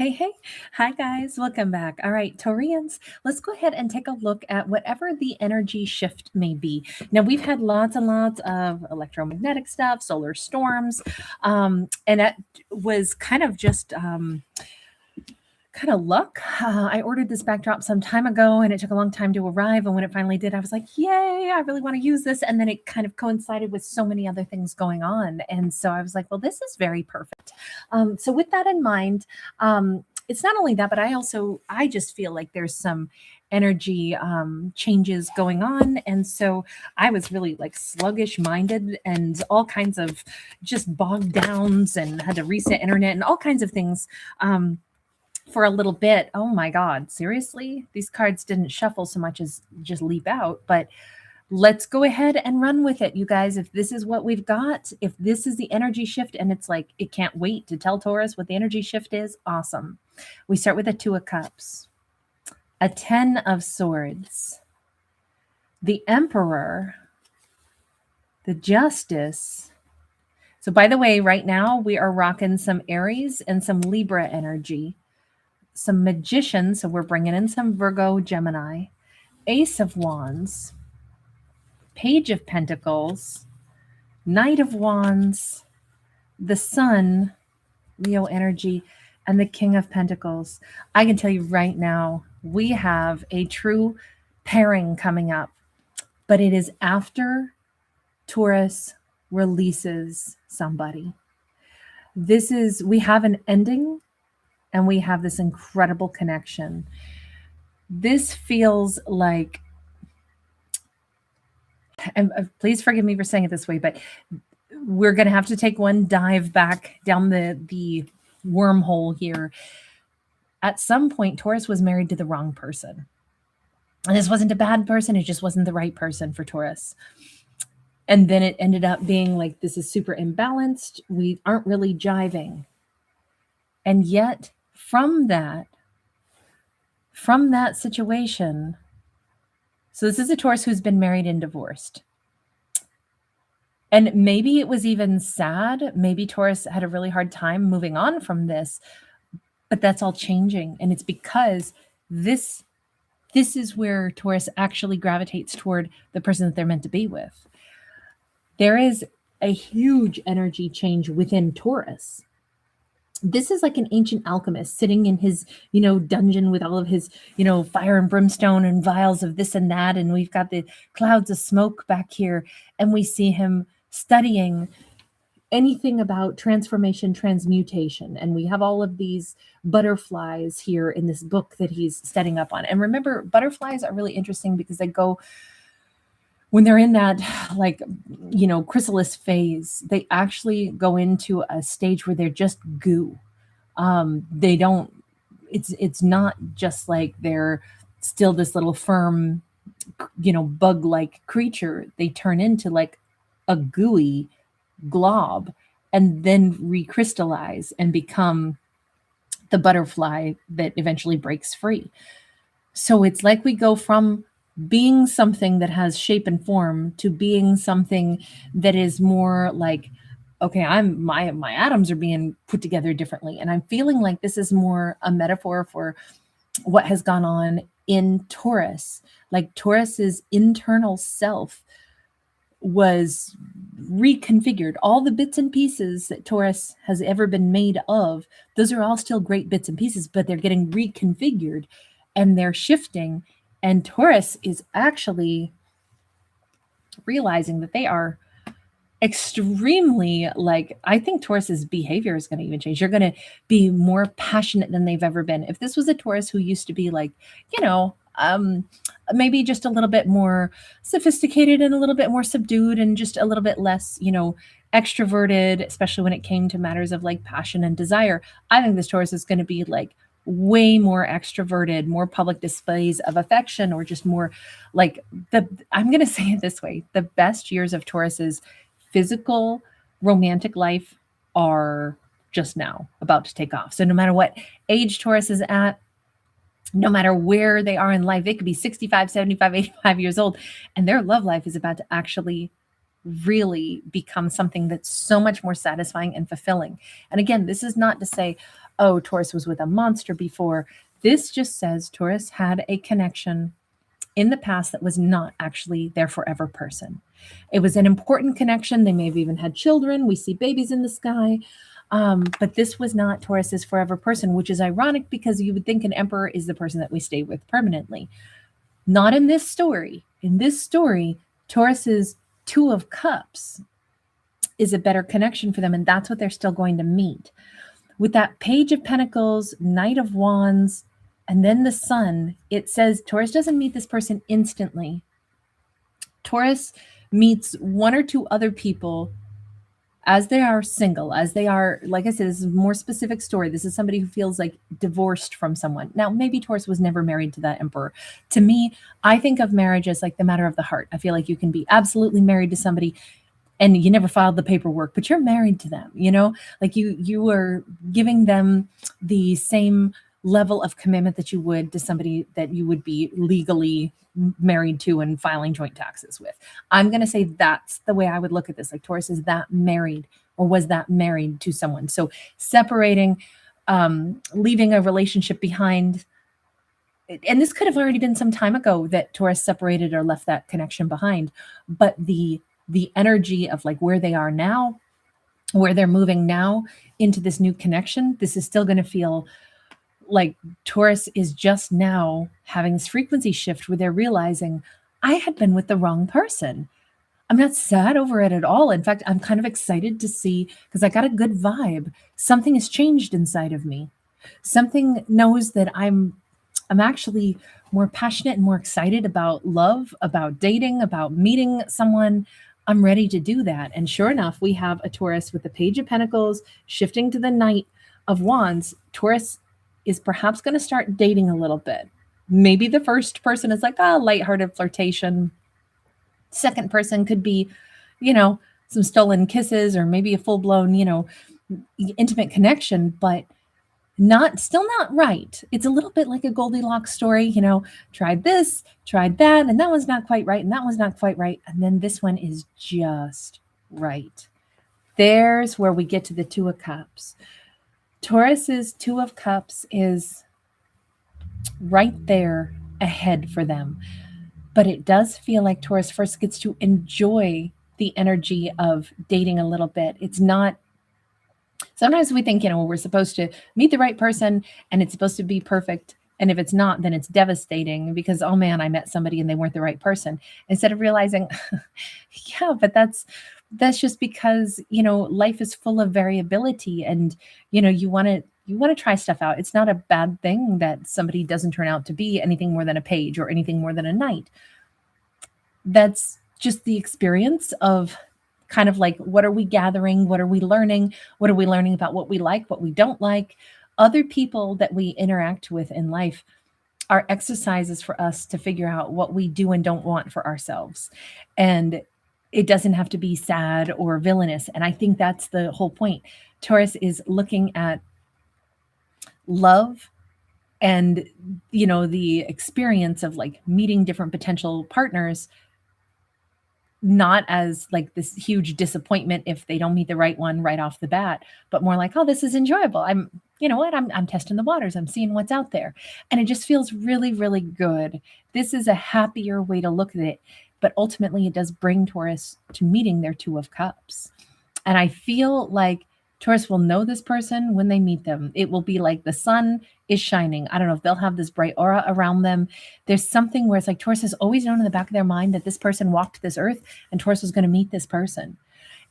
Hey, hey. Hi, guys. Welcome back. All right, Taurians, let's go ahead and take a look at whatever the energy shift may be. Now, we've had lots and lots of electromagnetic stuff, solar storms, and that was kind of luck. I ordered this backdrop some time ago and it took a long time to arrive. And when it finally did, I was like, yay, I really want to use this. And then it kind of coincided with so many other things going on. And so I was like, well, this is very perfect. So with that in mind, it's not only that, but I just feel like there's some energy changes going on. And so I was really like sluggish minded and all kinds of just bogged downs and had to reset internet and all kinds of things. For a little bit. Oh my God, seriously? These cards didn't shuffle so much as just leap out, but let's go ahead and run with it, you guys. If this is what we've got, if this is the energy shift and it's like, it can't wait to tell Taurus what the energy shift is, awesome. We start with a Two of Cups, a Ten of Swords, the Emperor, the Justice. So by the way, right now we are rocking some Aries and some Libra energy. Some Magician, so we're bringing in some Virgo, Gemini, Ace of Wands, Page of Pentacles, Knight of Wands, the Sun, Leo energy, and the King of Pentacles. I can tell you right now, we have a true pairing coming up, but it is after Taurus releases somebody. We have an ending and we have this incredible connection. This feels like, and please forgive me for saying it this way, but we're going to have to take one dive back down the wormhole here. At some point, Taurus was married to the wrong person. And this wasn't a bad person. It just wasn't the right person for Taurus. And then it ended up being like, this is super imbalanced. We aren't really jiving. And yet, from that situation, so this is a Taurus who's been married and divorced. And maybe it was even sad. Maybe Taurus had a really hard time moving on from this, but that's all changing. And it's because this is where Taurus actually gravitates toward the person that they're meant to be with. There is a huge energy change within Taurus. This is like an ancient alchemist sitting in his, dungeon with all of his, fire and brimstone and vials of this and that. And we've got the clouds of smoke back here. And we see him studying anything about transformation, transmutation. And we have all of these butterflies here in this book that he's setting up on. And remember, butterflies are really interesting because they go, when they're in that chrysalis phase, they actually go into a stage where they're just goo. It's not just like they're still this little firm, bug-like creature. They turn into like a gooey glob and then recrystallize and become the butterfly that eventually breaks free. So it's like we go from being something that has shape and form to being something that is more like, okay, my atoms are being put together differently. And I'm feeling like this is more a metaphor for what has gone on in Taurus. Like Taurus's internal self was reconfigured. All the bits and pieces that Taurus has ever been made of, those are all still great bits and pieces, but they're getting reconfigured and they're shifting. And Taurus is actually realizing that they are extremely I think Taurus's behavior is going to even change. You're going to be more passionate than they've ever been. If this was a Taurus who used to be maybe just a little bit more sophisticated and a little bit more subdued and just a little bit less, extroverted, especially when it came to matters of like passion and desire, I think this Taurus is going to be like way more extroverted, more public displays of affection, or just more I'm going to say it this way, the best years of Taurus's physical romantic life are just now about to take off. So no matter what age Taurus is at, no matter where they are in life, they could be 65, 75, 85 years old, and their love life is about to actually really become something that's so much more satisfying and fulfilling. And again, this is not to say, oh, Taurus was with a monster before. This just says Taurus had a connection in the past that was not actually their forever person. It was an important connection. They may have even had children. We see babies in the sky. But this was not Taurus's forever person, which is ironic because you would think an emperor is the person that we stay with permanently. Not in this story. In this story, Taurus's Two of Cups is a better connection for them, and that's what they're still going to meet. With that Page of Pentacles, Knight of Wands, and then the Sun, it says Taurus doesn't meet this person instantly. Taurus meets one or two other people as they are single, as they are, like I said, this is a more specific story. This is somebody who feels like divorced from someone. Now, maybe Taurus was never married to that emperor. To me, I think of marriage as like the matter of the heart. I feel like you can be absolutely married to somebody and you never filed the paperwork, but you're married to them, you know, like you are giving them the same level of commitment that you would to somebody that you would be legally married to and filing joint taxes with. I'm going to say that's the way I would look at this. Like Taurus is that married or was that married to someone. So separating, leaving a relationship behind. And this could have already been some time ago that Taurus separated or left that connection behind. But the energy of like where they are now, where they're moving now into this new connection, this is still going to feel like Taurus is just now having this frequency shift where they're realizing I had been with the wrong person. I'm not sad over it at all. In fact, I'm kind of excited to see because I got a good vibe. Something has changed inside of me. Something knows that I'm actually more passionate and more excited about love, about dating, about meeting someone. I'm ready to do that. And sure enough, we have a Taurus with the Page of Pentacles shifting to the Knight of Wands. Taurus is perhaps going to start dating a little bit. Maybe the first person is like, lighthearted flirtation. Second person could be, some stolen kisses or maybe a full-blown, intimate connection, but still not right. It's a little bit like a Goldilocks story, tried this, tried that, and that was not quite right, and that was not quite right. And then this one is just right. There's where we get to the Two of Cups. Taurus's Two of Cups is right there ahead for them. But it does feel like Taurus first gets to enjoy the energy of dating a little bit. It's not, sometimes we think, we're supposed to meet the right person and it's supposed to be perfect. And if it's not, then it's devastating because, oh man, I met somebody and they weren't the right person. Instead of realizing, yeah, but that's just because, life is full of variability and, you want to try stuff out. It's not a bad thing that somebody doesn't turn out to be anything more than a page or anything more than a knight. That's just the experience of kind of like, what are we gathering? What are we learning? What are we learning about what we like, what we don't like? Other people that we interact with in life are exercises for us to figure out what we do and don't want for ourselves. And it doesn't have to be sad or villainous. And I think that's the whole point. Taurus is looking at love and, the experience of like meeting different potential partners, not as like this huge disappointment if they don't meet the right one right off the bat, but more like, oh, this is enjoyable. I'm testing the waters. I'm seeing what's out there. And it just feels really, really good. This is a happier way to look at it. But ultimately, it does bring Taurus to meeting their Two of Cups. And I feel like Taurus will know this person when they meet them. It will be like the sun is shining. I don't know if they'll have this bright aura around them. There's something where it's like Taurus has always known in the back of their mind that this person walked this earth and Taurus was going to meet this person.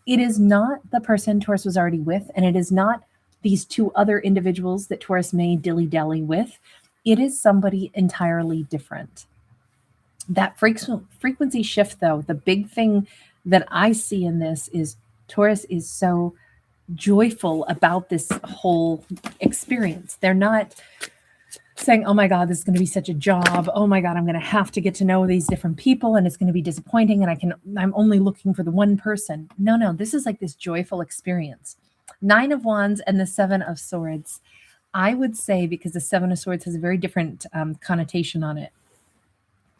It is not the person Taurus was already with, and it is not these two other individuals that Taurus may dilly-dally with. It is somebody entirely different. That frequency shift, though, the big thing that I see in this is Taurus is so joyful about this whole experience. They're not saying, oh my God, this is going to be such a job. Oh my God, I'm going to have to get to know these different people and it's going to be disappointing and I'm only looking for the one person. No, this is like this joyful experience. Nine of Wands and the Seven of Swords. I would say, because the Seven of Swords has a very different connotation on it.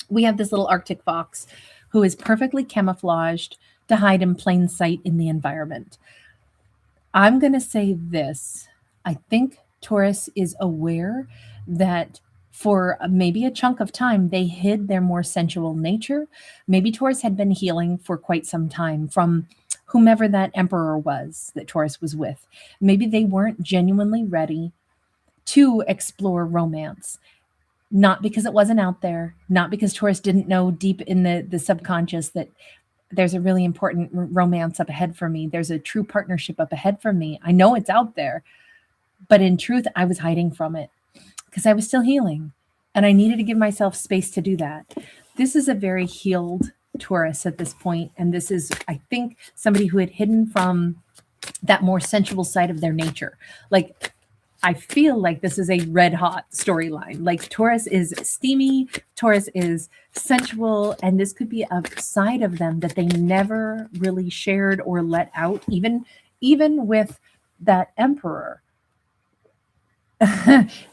We have this little Arctic fox who is perfectly camouflaged, to hide in plain sight in the environment. I'm going to say this. I think Taurus is aware that for maybe a chunk of time, they hid their more sensual nature. Maybe Taurus had been healing for quite some time from whomever that emperor was that Taurus was with. Maybe they weren't genuinely ready to explore romance. Not because it wasn't out there, not because Taurus didn't know deep in the subconscious that there's a really important romance up ahead for me. There's a true partnership up ahead for me. I know it's out there, but in truth, I was hiding from it because I was still healing and I needed to give myself space to do that. This is a very healed Taurus at this point, and this is, I think, somebody who had hidden from that more sensual side of their nature. Like, I feel like this is a red hot storyline. Like Taurus is steamy, Taurus is sensual, and this could be a side of them that they never really shared or let out, even with that emperor.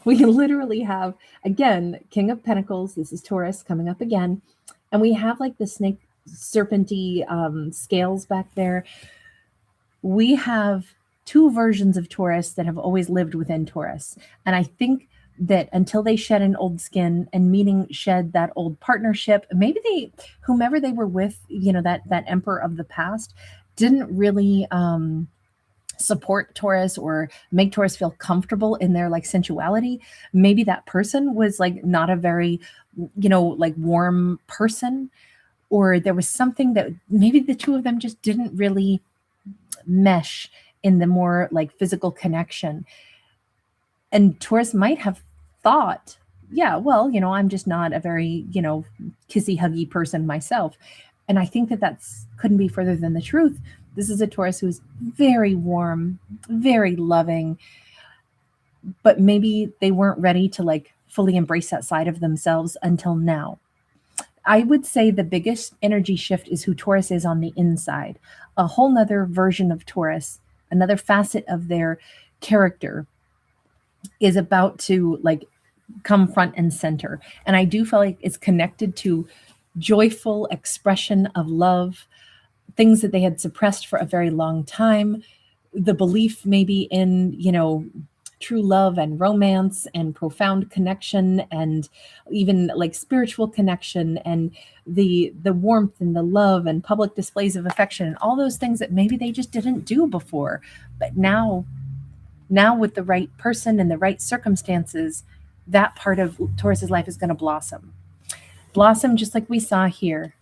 We literally have, again, King of Pentacles. This is Taurus coming up again. And we have like the snake serpenty scales back there. We have two versions of Taurus that have always lived within Taurus. And I think that until they shed an old skin and meaning shed that old partnership, maybe whomever they were with, that emperor of the past didn't really support Taurus or make Taurus feel comfortable in their like sensuality. Maybe that person was like not a very, like warm person, or there was something that maybe the two of them just didn't really mesh in the more like physical connection. And Taurus might have thought, yeah, well, I'm just not a very, kissy huggy person myself. And I think that couldn't be further than the truth. This is a Taurus who's very warm, very loving, but maybe they weren't ready to like fully embrace that side of themselves until now. I would say the biggest energy shift is who Taurus is on the inside. A whole nother version of Taurus, another facet of their character is about to like come front and center. And I do feel like it's connected to joyful expression of love, things that they had suppressed for a very long time, the belief maybe in, true love and romance and profound connection and even like spiritual connection and the warmth and the love and public displays of affection and all those things that maybe they just didn't do before. But now with the right person and the right circumstances, that part of Taurus's life is going to blossom just like we saw here.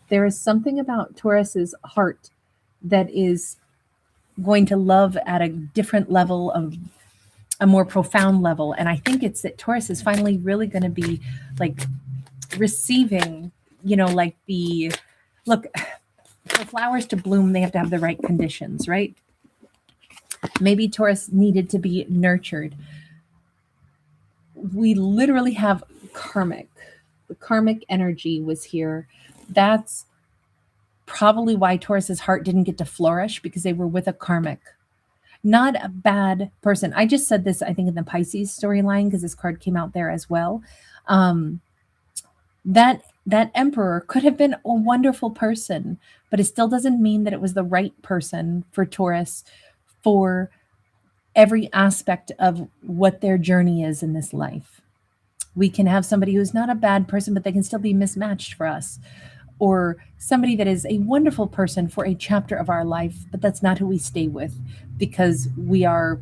There is something about Taurus's heart that is going to love at a different level, of a more profound level. And I think it's that Taurus is finally really going to be like receiving, like for flowers to bloom, they have to have the right conditions, right? Maybe Taurus needed to be nurtured. We literally have karmic. The karmic energy was here. That's probably why Taurus's heart didn't get to flourish, because they were with a karmic. Not a bad person. I just said this, I think, in the Pisces storyline, because this card came out there as well. That emperor could have been a wonderful person, but it still doesn't mean that it was the right person for Taurus for every aspect of what their journey is in this life. We can have somebody who's not a bad person, but they can still be mismatched for us. Or somebody that is a wonderful person for a chapter of our life, but that's not who we stay with, because we are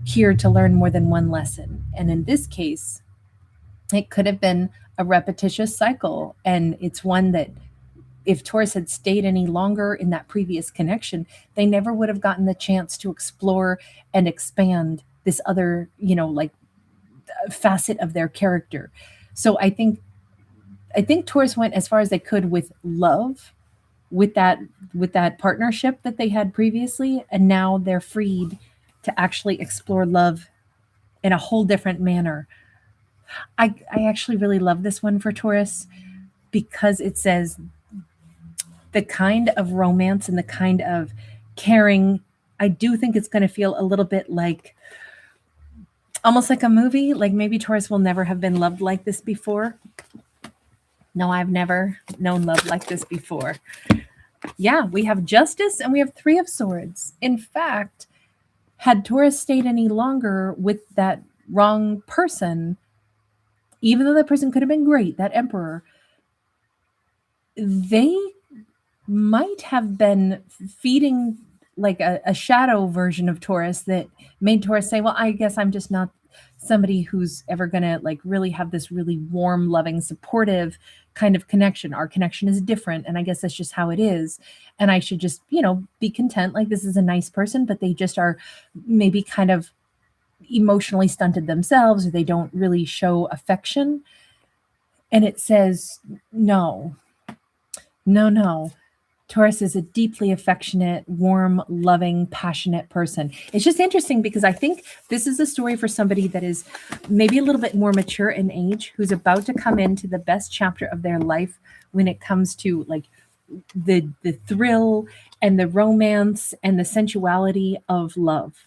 here to learn more than one lesson. And in this case, it could have been a repetitious cycle. And it's one that if Taurus had stayed any longer in that previous connection, they never would have gotten the chance to explore and expand this other, like facet of their character. So I think Taurus went as far as they could with love, with that partnership that they had previously, and now they're freed to actually explore love in a whole different manner. I actually really love this one for Taurus, because it says the kind of romance and the kind of caring. I do think it's going to feel a little bit like, almost like a movie. Like maybe Taurus will never have been loved like this before. No, I've never known love like this before. Yeah, we have Justice and we have Three of Swords. In fact, had Taurus stayed any longer with that wrong person, even though that person could have been great, that Emperor, they might have been feeding like a shadow version of Taurus that made Taurus say, well, I guess I'm just not somebody who's ever going to like really have this really warm, loving, supportive kind of connection. Our connection is different. And I guess that's just how it is. And I should just, be content. Like this is a nice person, but they just are maybe kind of emotionally stunted themselves, or they don't really show affection. And it says, no. Taurus is a deeply affectionate, warm, loving, passionate person. It's just interesting because I think this is a story for somebody that is maybe a little bit more mature in age, who's about to come into the best chapter of their life when it comes to like the thrill and the romance and the sensuality of love.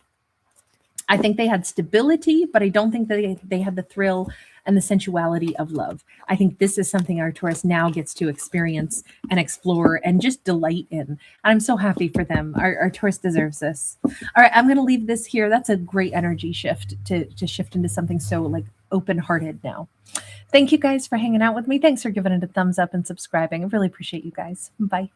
I think they had stability, but I don't think that they had the thrill and the sensuality of love. I think this is something our Taurus now gets to experience and explore and just delight in. And I'm so happy for them. Our Taurus deserves this. All right, I'm going to leave this here. That's a great energy shift to shift into something so like open-hearted now. Thank you guys for hanging out with me. Thanks for giving it a thumbs up and subscribing. I really appreciate you guys. Bye.